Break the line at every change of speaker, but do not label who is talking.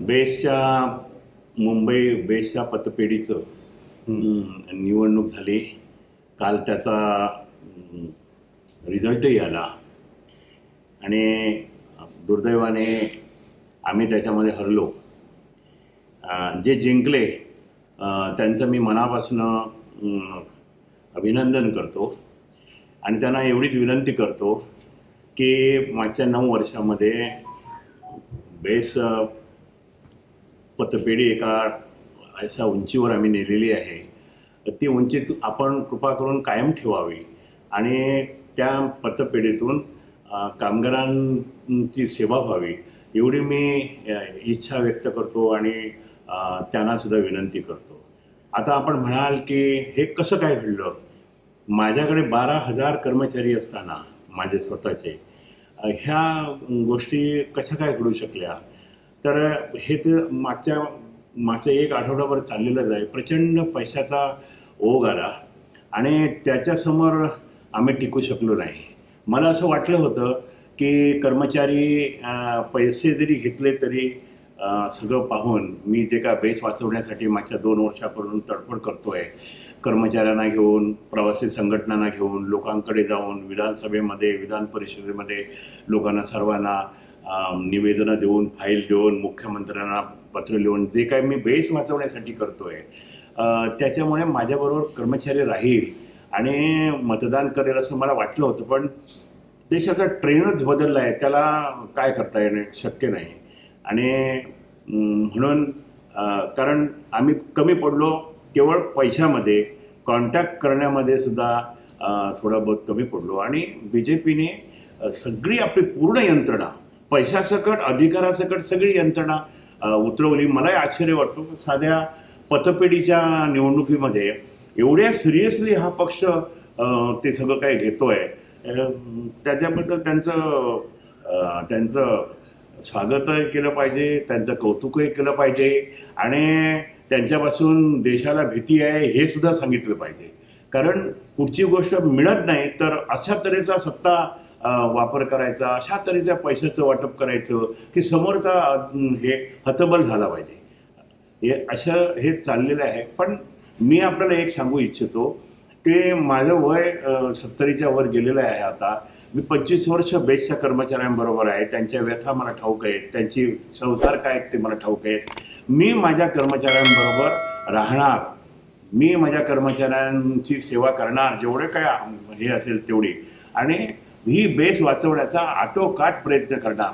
बेसच्या मुंबई बेसच्या पतपेढीचं निवडणूक झाली. काल त्याचा रिझल्टही आला आणि दुर्दैवाने आम्ही त्याच्यामध्ये हरलो. जे जिंकले त्यांचं मी मनापासून अभिनंदन करतो आणि त्यांना एवढीच विनंती करतो की मागच्या 9 वर्षामध्ये बेस पतपेढी एका अशा उंचीवर आम्ही नेलेली आहे. ती उंची आपण कृपा करून कायम ठेवावी आणि त्या पतपेढीतून कामगारांची सेवा व्हावी एवढी मी इच्छा व्यक्त करतो आणि त्यांनासुद्धा विनंती करतो. आता आपण म्हणाल की हे कसं काय घडलं? माझ्याकडे 12,000 कर्मचारी असताना माझे स्वतःचे ह्या गोष्टी कशा काय घडू शकल्या? तर हे ते मागच्या 1 आठवडाभर चाललेलंच आहे. प्रचंड पैशाचा ओघ आला आणि त्याच्यासमोर आम्ही टिकू शकलो नाही. मला असं वाटलं होतं की कर्मचारी पैसे जरी घेतले तरी सगळं पाहून मी जे काय बेस वाचवण्यासाठी मागच्या 2 वर्षापासून तडफड करतो आहे, कर्मचाऱ्यांना घेऊन, प्रवासी संघटनांना घेऊन, लोकांकडे जाऊन, विधानसभेमध्ये, विधान परिषदेमध्ये लोकांना सर्वांना निवेदनं देऊन, फाईल देऊन, मुख्यमंत्र्यांना पत्र लिहून जे काय मी बेस वाचवण्यासाठी करतो आहे, त्याच्यामुळे माझ्याबरोबर कर्मचारी राहील आणि मतदान करेल असं मला वाटलं होतं. पण देशाचा ट्रेंडच बदलला आहे, त्याला काय करता येणं शक्य नाही. आणि म्हणून कारण आम्ही कमी पडलो केवळ पैशामध्ये, कॉन्टॅक्ट करण्यामध्ये सुद्धा थोडा बहुत कमी पडलो आणि BJPने सगळी आपली पूर्ण यंत्रणा, पैशासकट, अधिकारासकट सगळी यंत्रणा उतरवली. मलाही आश्चर्य वाटतो साध्या पतपेढीच्या निवडणुकीमध्ये एवढ्या सिरियसली हा पक्ष ते सगळं काय घेतो आहे. त्याच्याबद्दल त्यांचं स्वागतही केलं पाहिजे, त्यांचं कौतुकही केलं पाहिजे आणि त्यांच्यापासून देशाला भीती आहे हे सुद्धा सांगितलं पाहिजे. कारण कुठची गोष्ट मिळत नाही तर अशा तऱ्हेचा सत्ता वापर करायचा, अशा तऱ्हेच्या पैशाचं वाटप करायचं की समोरचा हे हतबल झाला पाहिजे. हे चाललेलं आहे. पण मी आपल्याला एक सांगू इच्छितो की माझं वय 70च्या वर गेलेलं आहे. आता मी 25 वर्ष बेसच्या कर्मचाऱ्यांबरोबर आहे. त्यांच्या व्यथा मला ठाऊक आहेत, त्यांची संसार काय ते मला ठाऊक आहेत. मी माझ्या कर्मचाऱ्यांबरोबर राहणार, मी माझ्या कर्मचाऱ्यांची सेवा करणार जेवढे काय हे असेल तेवढी, आणि ही बेस वाचवण्याचा आटोकाट प्रयत्न करणार.